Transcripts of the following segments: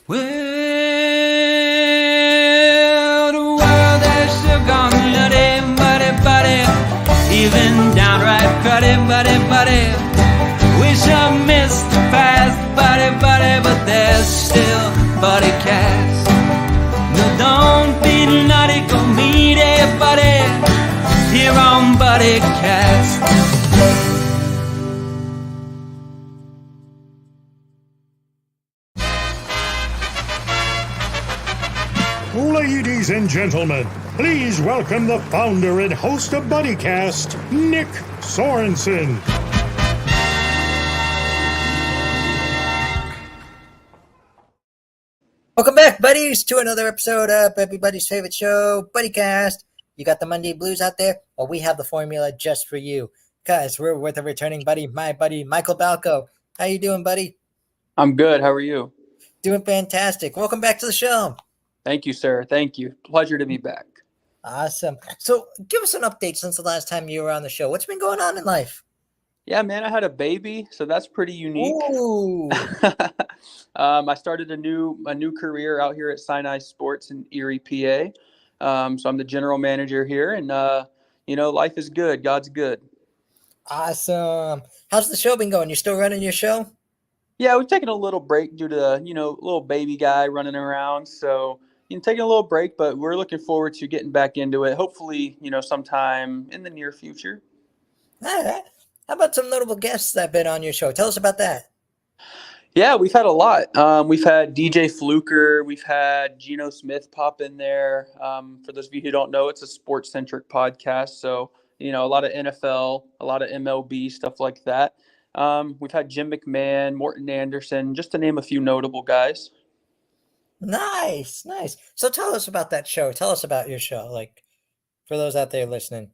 Well, the world has still gone nutty, buddy, even downright cruddy, buddy. Wish I missed the past, buddy, but there's still Buddycast. No, don't be naughty, go meet a buddy here on Buddycast. Ladies and gentlemen, please welcome the founder and host of Buddycast, Nick Sorensen. Welcome back, buddies, to another episode of everybody's favorite show, Buddycast. You got the Monday blues out there? Well, we have the formula just for you, because we're with a returning buddy, my buddy, Michael Balko. How you doing, buddy? I'm good. How are you? Doing fantastic. Welcome back to the show. Thank you, sir. Thank you. Pleasure to be back. Awesome. So give us an update since the last time you were on the show. What's been going on in life? Yeah, man, I had a baby, so that's pretty unique. Ooh. I started a new career out here at Sinai Sports in Erie, PA. So I'm the general manager here, and life is good. God's good. Awesome. How's the show been going? You still running your show? Yeah, we've taken a little break due to little baby guy running around. So taking a little break, but we're looking forward to getting back into it. Hopefully, sometime in the near future. All right. How about some notable guests that have been on your show? Tell us about that. Yeah, we've had a lot. We've had DJ Fluker. We've had Geno Smith pop in there. For those of you who don't know, it's a sports-centric podcast. So, a lot of NFL, a lot of MLB, stuff like that. We've had Jim McMahon, Morton Anderson, just to name a few notable guys. Nice. So tell us about that show. Tell us about your show, like, for those out there listening.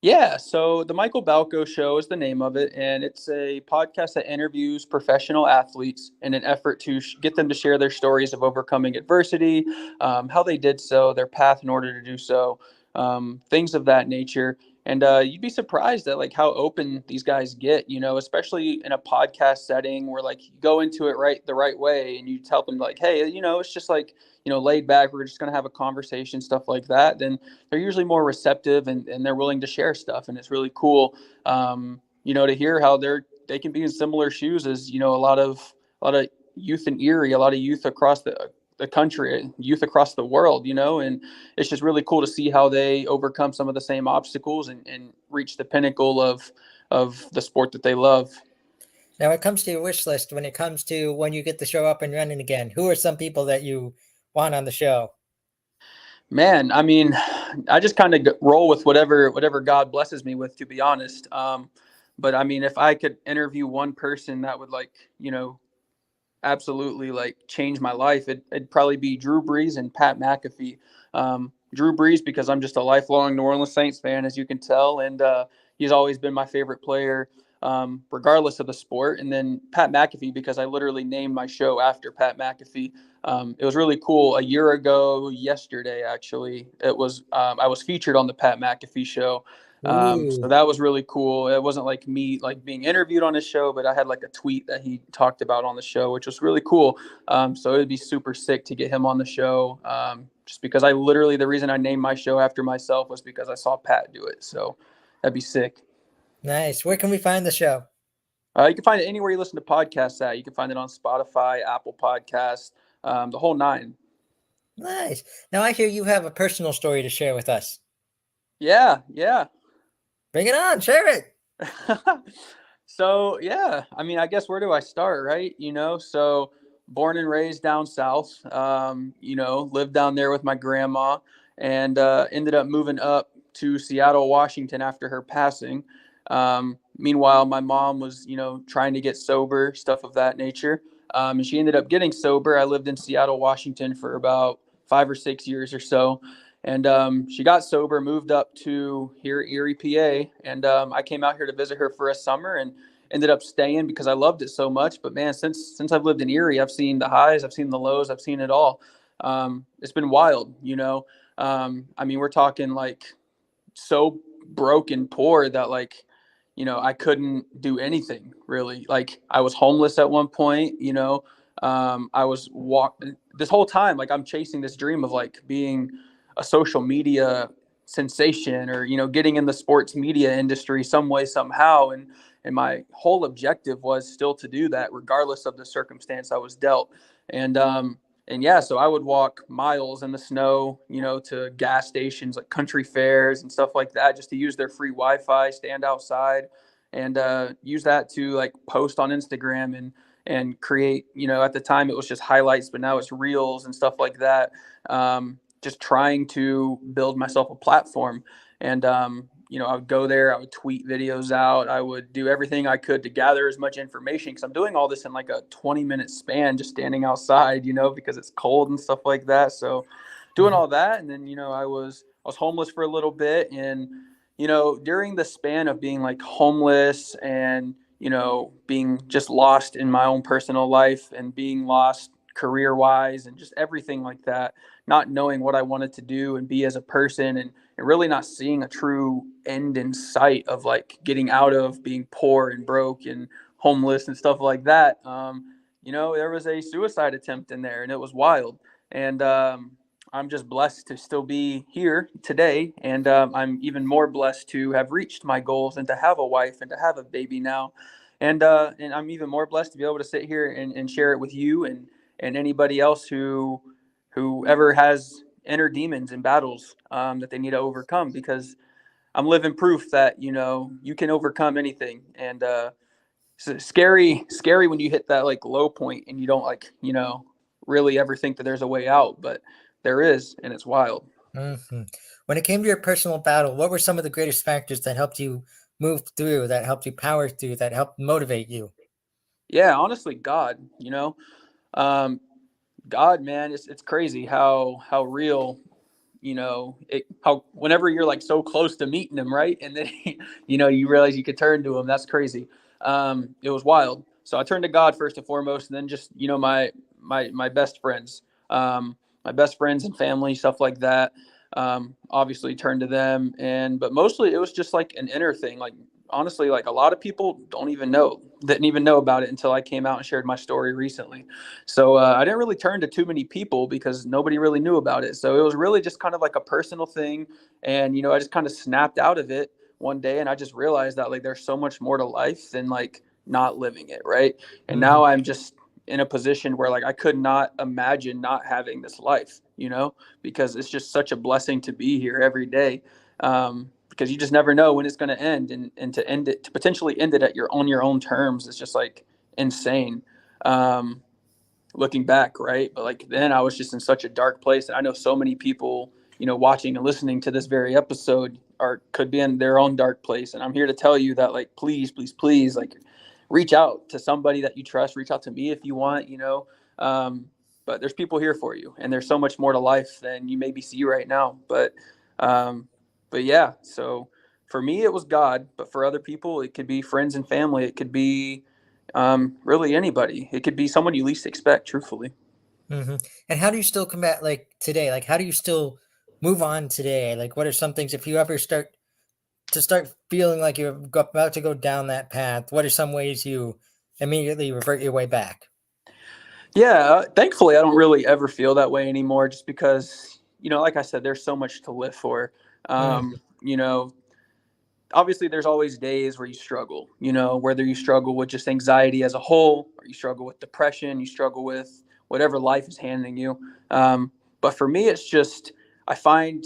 Yeah, so the Michael Balko Show is the name of it, and it's a podcast that interviews professional athletes in an effort to get them to share their stories of overcoming adversity, how they did so, their path in order to do so, things of that nature. And you'd be surprised at how open these guys get, especially in a podcast setting where you go into it the right way, and you tell them hey, it's just laid back. We're just going to have a conversation, stuff like that. Then they're usually more receptive and they're willing to share stuff. And it's really cool, to hear how they can be in similar shoes as, a lot of youth in Erie, a lot of youth across the country, youth across the world, and it's just really cool to see how they overcome some of the same obstacles and reach the pinnacle of the sport that they love. Now, when it comes to your wish list, when it comes to when you get the show up and running again, who are some people that you want on the show? Man, I mean, I just kind of roll with whatever God blesses me with, to be honest. But I mean, if I could interview one person that would absolutely change my life, it'd probably be Drew Brees and Pat McAfee. Drew Brees, because I'm just a lifelong New Orleans Saints fan, as you can tell, and he's always been my favorite player, regardless of the sport. And then Pat McAfee, because I literally named my show after Pat McAfee. It was really cool. A year ago, yesterday, actually, I was featured on the Pat McAfee show. So that was really cool. It wasn't me being interviewed on his show, but I had a tweet that he talked about on the show, which was really cool. So it'd be super sick to get him on the show. Just because the reason I named my show after myself was because I saw Pat do it. So that'd be sick. Nice. Where can we find the show? You can find it anywhere you listen to podcasts at. You can find it on Spotify, Apple Podcasts, the whole nine. Nice. Now I hear you have a personal story to share with us. Yeah. Bring it on. Share it. So, yeah, I mean, I guess where do I start, right? So born and raised down south, lived down there with my grandma, and ended up moving up to Seattle, Washington after her passing. Meanwhile, my mom was, trying to get sober, stuff of that nature. And she ended up getting sober. I lived in Seattle, Washington for about 5 or 6 years or so. And she got sober, moved up to here, Erie, PA. And I came out here to visit her for a summer and ended up staying because I loved it so much. But man, since I've lived in Erie, I've seen the highs, I've seen the lows, I've seen it all. It's been wild, I mean, we're talking so broke and poor that I couldn't do anything really. I was homeless at one point, I was walking this whole time, like I'm chasing this dream of like being a social media sensation, or, you know, getting in the sports media industry some way, somehow. And my whole objective was still to do that, regardless of the circumstance I was dealt. And, and yeah, so I would walk miles in the snow, you know, to gas stations like country fairs and stuff like that, just to use their free Wi-Fi, stand outside, and use that to like post on Instagram and create, you know, at the time it was just highlights, but now it's reels and stuff like that. Just trying to build myself a platform. And, you know, I would go there, I would tweet videos out, I would do everything I could to gather as much information, because I'm doing all this in like a 20-minute span, just standing outside, you know, because it's cold and stuff like that. So doing all that. And then, you know, I was homeless for a little bit. And, you know, during the span of being like homeless and, you know, being just lost in my own personal life and being lost career wise and just everything like that, not knowing what I wanted to do and be as a person, and really not seeing a true end in sight of like getting out of being poor and broke and homeless and stuff like that. You know, there was a suicide attempt in there, and it was wild. And I'm just blessed to still be here today. And I'm even more blessed to have reached my goals and to have a wife and to have a baby now. And I'm even more blessed to be able to sit here and share it with you and anybody else who ever has inner demons and battles that they need to overcome, because I'm living proof that, you know, you can overcome anything. And it's scary when you hit that like low point and you don't like, you know, really ever think that there's a way out, but there is, and it's wild. Mm-hmm. When it came to your personal battle, what were some of the greatest factors that helped you move through, that helped you power through, that helped motivate you? Yeah, honestly, God, you know, God, man, it's crazy how real, you know, how whenever you're like so close to meeting him, right? And then, you know, you realize you could turn to him. That's crazy. It was wild. So I turned to God first and foremost, and then just, you know, my best friends, my best friends and family, stuff like that. Obviously turned to them, but mostly it was just like an inner thing. Like, honestly, like a lot of people didn't even know about it until I came out and shared my story recently. So I didn't really turn to too many people because nobody really knew about it. So it was really just kind of like a personal thing. And, you know, I just kind of snapped out of it one day, and I just realized that like there's so much more to life than like not living it. Right. And now I'm just in a position where like I could not imagine not having this life, you know, because it's just such a blessing to be here every day. Because you just never know when it's going to end, and to potentially end it on your own terms is just like insane. Looking back, right? But like then I was just in such a dark place, and I know so many people, you know, watching and listening to this very episode could be in their own dark place, and I'm here to tell you that like please, please, please, like reach out to somebody that you trust. Reach out to me if you want, you know. But there's people here for you, and there's so much more to life than you maybe see right now. But yeah, so for me, it was God, but for other people, it could be friends and family. It could be really anybody. It could be someone you least expect, truthfully. Mm-hmm. And how do you still combat like today? Like, how do you still move on today? Like, what are some things if you ever start feeling like you're about to go down that path? What are some ways you immediately revert your way back? Yeah, thankfully, I don't really ever feel that way anymore, just because, you know, like I said, there's so much to live for. You know, obviously there's always days where you struggle, you know, whether you struggle with just anxiety as a whole, or you struggle with depression, you struggle with whatever life is handing you. But for me, it's just, I find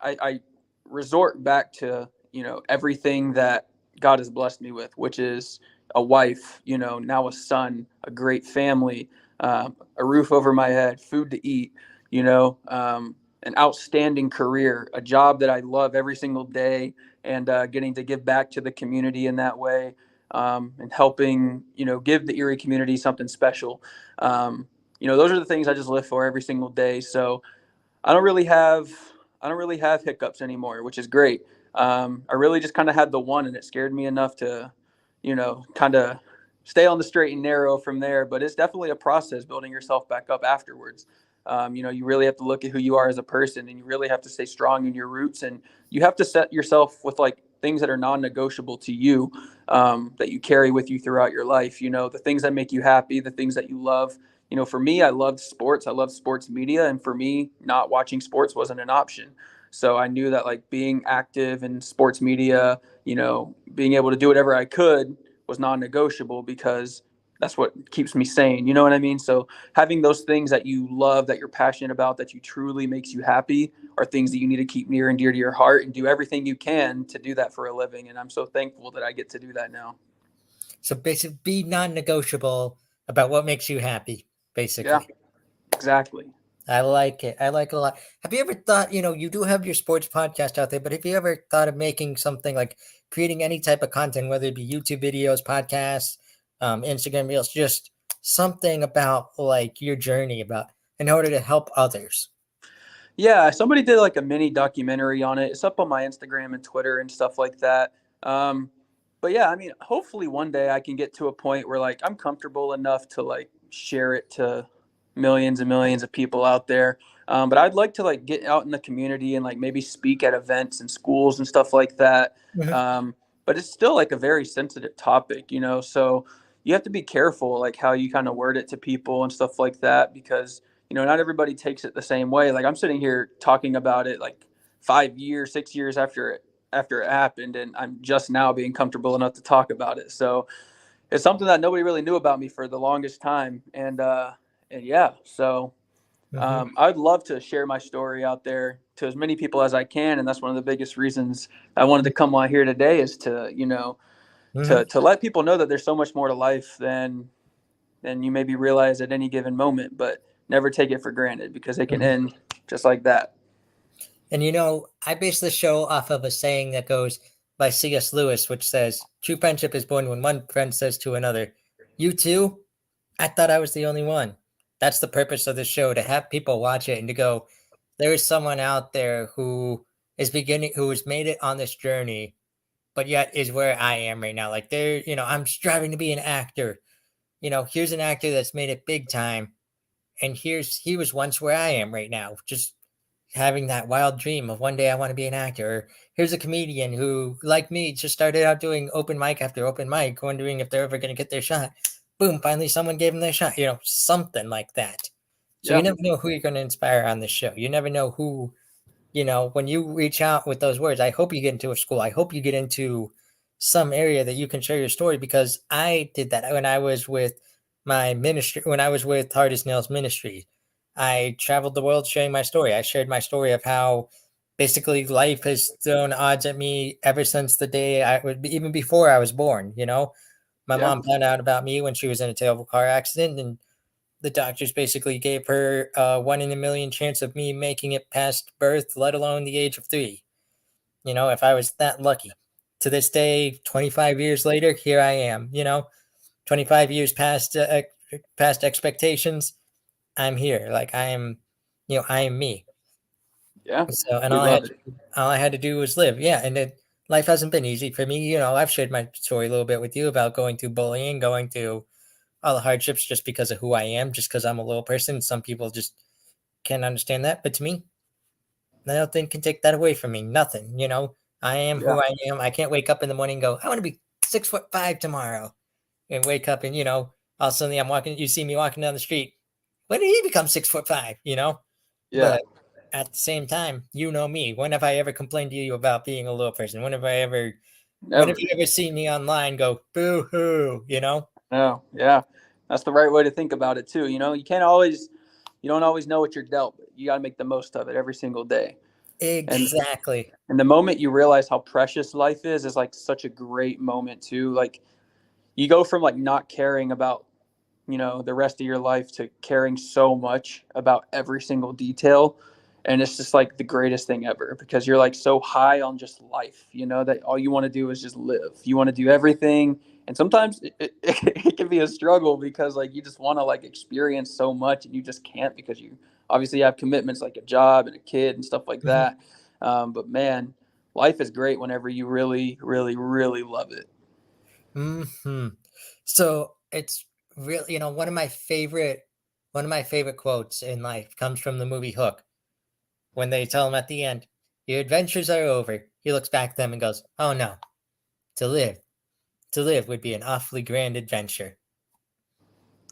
I resort back to, you know, everything that God has blessed me with, which is a wife, you know, now a son, a great family, a roof over my head, food to eat, you know, an outstanding career, a job that I love every single day, and getting to give back to the community in that way, and helping, you know, give the Erie community something special. You know, those are the things I just live for every single day. So I don't really have hiccups anymore, which is great. I really just kind of had the one, and it scared me enough to, you know, kind of stay on the straight and narrow from there. But it's definitely a process building yourself back up afterwards. You know, you really have to look at who you are as a person, and you really have to stay strong in your roots, and you have to set yourself with like things that are non-negotiable to you, that you carry with you throughout your life. You know, the things that make you happy, the things that you love, for me, I loved sports. I loved sports media. And for me, not watching sports wasn't an option. So I knew that like being active in sports media, being able to do whatever I could was non-negotiable because that's what keeps me sane. You know what I mean? So having those things that you love, that you're passionate about, that you truly makes you happy are things that you need to keep near and dear to your heart and do everything you can to do that for a living. And I'm so thankful that I get to do that now. So basically, be non-negotiable about what makes you happy. Yeah, Basically, exactly. I like it. I like it a lot. Have you ever thought, you do have your sports podcast out there, but have you ever thought of making something like creating any type of content, whether it be YouTube videos, podcasts, Instagram reels, just something about like your journey about in order to help others? Yeah, somebody did like a mini documentary on it. It's up on my Instagram and Twitter and stuff like that. But yeah, I mean, hopefully one day I can get to a point where like I'm comfortable enough to like share it to millions and millions of people out there. But I'd like to like get out in the community and like maybe speak at events and schools and stuff like that. Mhm. But it's still like a very sensitive topic, so you have to be careful like how you kind of word it to people and stuff like that because not everybody takes it the same way. Like I'm sitting here talking about it like 5 years, 6 years after it happened, and I'm just now being comfortable enough to talk about it. So it's something that nobody really knew about me for the longest time, and yeah. So Mhm. I'd love to share my story out there to as many people as I can, and that's one of the biggest reasons I wanted to come on here today is to Mhm. to let people know that there's so much more to life than you maybe realize at any given moment, but never take it for granted because it can Mhm. end just like that. And I base the show off of a saying that goes by C.S. Lewis, which says, "True friendship is born when one friend says to another, 'You too?' I thought I was the only one." That's the purpose of the show, to have people watch it and to go, there is someone out there who has made it on this journey, but yet is where I am right now. Like I'm striving to be an actor. Here's an actor that's made it big time. And he was once where I am right now, just having that wild dream of one day I want to be an actor. Or here's a comedian who, like me, just started out doing open mic after open mic, wondering if they're ever going to get their shot. Boom, finally someone gave them their shot, something like that. So you Yeah. never know who you're going to inspire on this show. You never know who, when you reach out with those words. I hope you get into a school. I hope you get into some area that you can share your story, because I did that when I was with my ministry, when I was with Hardest Nails Ministry. I traveled the world sharing my story. I shared my story of how basically life has thrown odds at me ever since the day even before I was born. My Yeah. mom found out about me when she was in a terrible car accident, and the doctors basically gave her a 1 in a million chance of me making it past birth, let alone the age of 3. If I was that lucky. To this day, 25 years later, here I am. 25 years past expectations, I'm here. Like I am me. Yeah. So, and We love it. all I had to do was live. Yeah, and life hasn't been easy for me. I've shared my story a little bit with you about going through bullying, going through all the hardships just because of who I am, just because I'm a little person. Some people just can't understand that, but to me, nothing can take that away from me. Nothing. I am Yeah. who I am. I can't wake up in the morning and go, I want to be 6'5" tomorrow, and wake up and all of a sudden I'm walking. You see me walking down the street. When did he become 6'5"? Yeah. But at the same time, you know me. When have I ever complained to you about being a little person? When have Never. you ever seen me online go, boo hoo, No. Yeah. That's the right way to think about it too. You don't always know what you're dealt, but you got to make the most of it every single day. And Exactly. and the moment you realize how precious life is like such a great moment too. Like you go from like not caring about the rest of your life to caring so much about every single detail, and it's just like the greatest thing ever because you're like so high on just life, that all you want to do is just live. You want to do everything, and sometimes it can be a struggle because like you just want to like experience so much and you just can't because you obviously have commitments like a job and a kid and stuff like Mhm. that. But man, life is great whenever you really really really love it. Hmm. So it's real. One of my favorite quotes in life comes from the movie Hook. When they tell him at the end, "Your adventures are over," he looks back at them and goes, "Oh no, to live, to live would be an awfully grand adventure."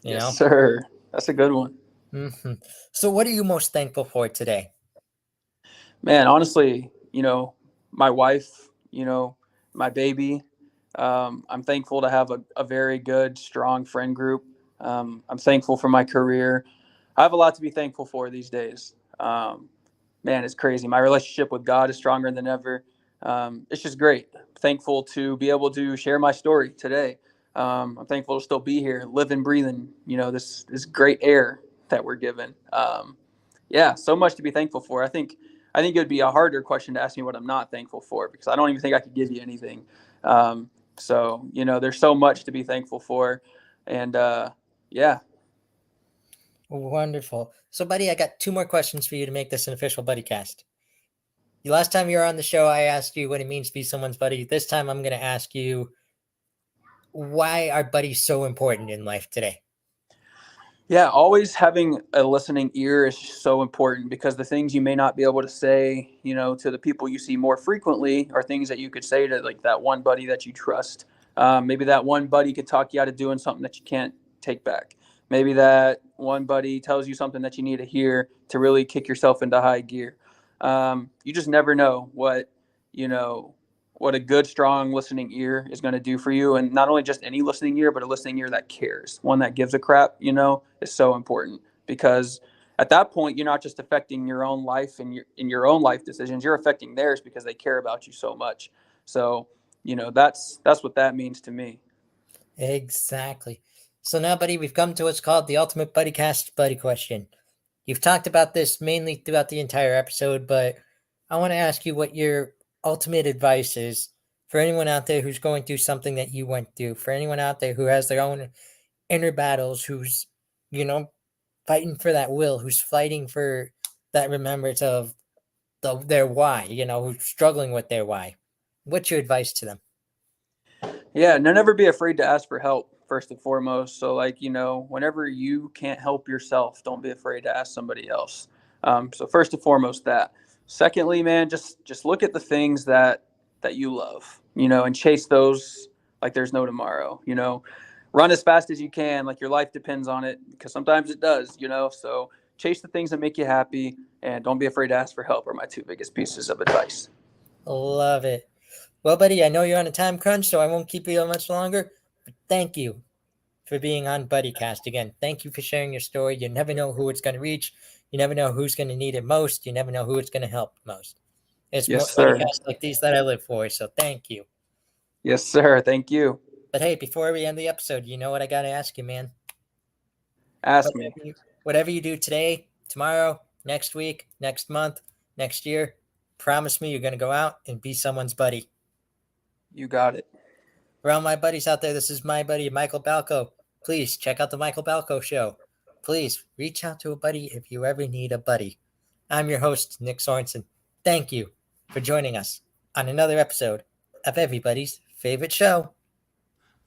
You Yes know, sir. That's a good one. Hmm. So what are you most thankful for today? Man, honestly, my wife, my baby. I'm thankful to have a very good, strong friend group. I'm thankful for my career. I have a lot to be thankful for these days. Man, it's crazy. My relationship with God is stronger than ever. It's just great. Thankful to be able to share my story today. I'm thankful to still be here, living, breathing, this great air that we're given. Yeah, so much to be thankful for. I think it would be a harder question to ask me what I'm not thankful for, because I don't even think I could give you anything. So, there's so much to be thankful for. And yeah. Wonderful. So, buddy, I got 2 more questions for you to make this an official Buddycast. The last time you were on the show, I asked you what it means to be someone's buddy. This time, I'm going to ask you, why are buddies so important in life today? Yeah, always having a listening ear is so important, because the things you may not be able to say, to the people you see more frequently are things that you could say to like that one buddy that you trust. Maybe that one buddy could talk you out of doing something that you can't take back. Maybe that one buddy tells you something that you need to hear to really kick yourself into high gear. You just never know what a good, strong listening ear is going to do for you. And not only just any listening ear, but a listening ear that cares, one that gives a crap, is so important, because at that point, you're not just affecting your own life and your own life decisions, you're affecting theirs, because they care about you so much. So, that's what that means to me. Exactly. So now, buddy, we've come to what's called the Ultimate Buddycast Buddy Question. You've talked about this mainly throughout the entire episode, but I want to ask you what your ultimate advice is for anyone out there who's going through something that you went through, for anyone out there who has their own inner battles, who's, fighting for that will, who's fighting for that remembrance of their why, who's struggling with their why. What's your advice to them? Yeah, never be afraid to ask for help, first and foremost. So, whenever you can't help yourself, don't be afraid to ask somebody else. So first and foremost, that. Secondly, man, just look at the things that you love, and chase those like there's no tomorrow. Run as fast as you can, like your life depends on it, because sometimes it does. So chase the things that make you happy, and don't be afraid to ask for help. Are my 2 biggest pieces of advice. Love it. Well, buddy, I know you're on a time crunch, so I won't keep you much longer. But thank you for being on Buddycast again. Thank you for sharing your story. You never know who it's going to reach. You never know who's going to need it most. You never know who it's going to help most. It's more Yes, sir. Buddycasts like these that I live for, so thank you. Yes, sir. Thank you. But hey, before we end the episode, you know what I got to ask you, man? Ask me. Whatever you do today, tomorrow, next week, next month, next year, promise me you're going to go out and be someone's buddy. You got it. For all my buddies out there, this is my buddy, Michael Balko. Please check out the Michael Balko Show. Please reach out to a buddy if you ever need a buddy. I'm your host, Nick Sorensen. Thank you for joining us on another episode of everybody's favorite show.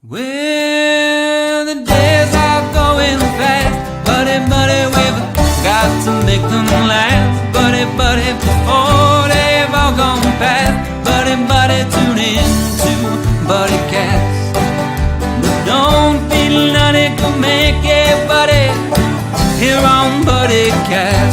Well, the days are going fast, buddy, we've got to make them last, buddy, before they've all gone past, buddy, tune in to Buddycast. But don't feel none, it can make it, buddy, here on Buddycast.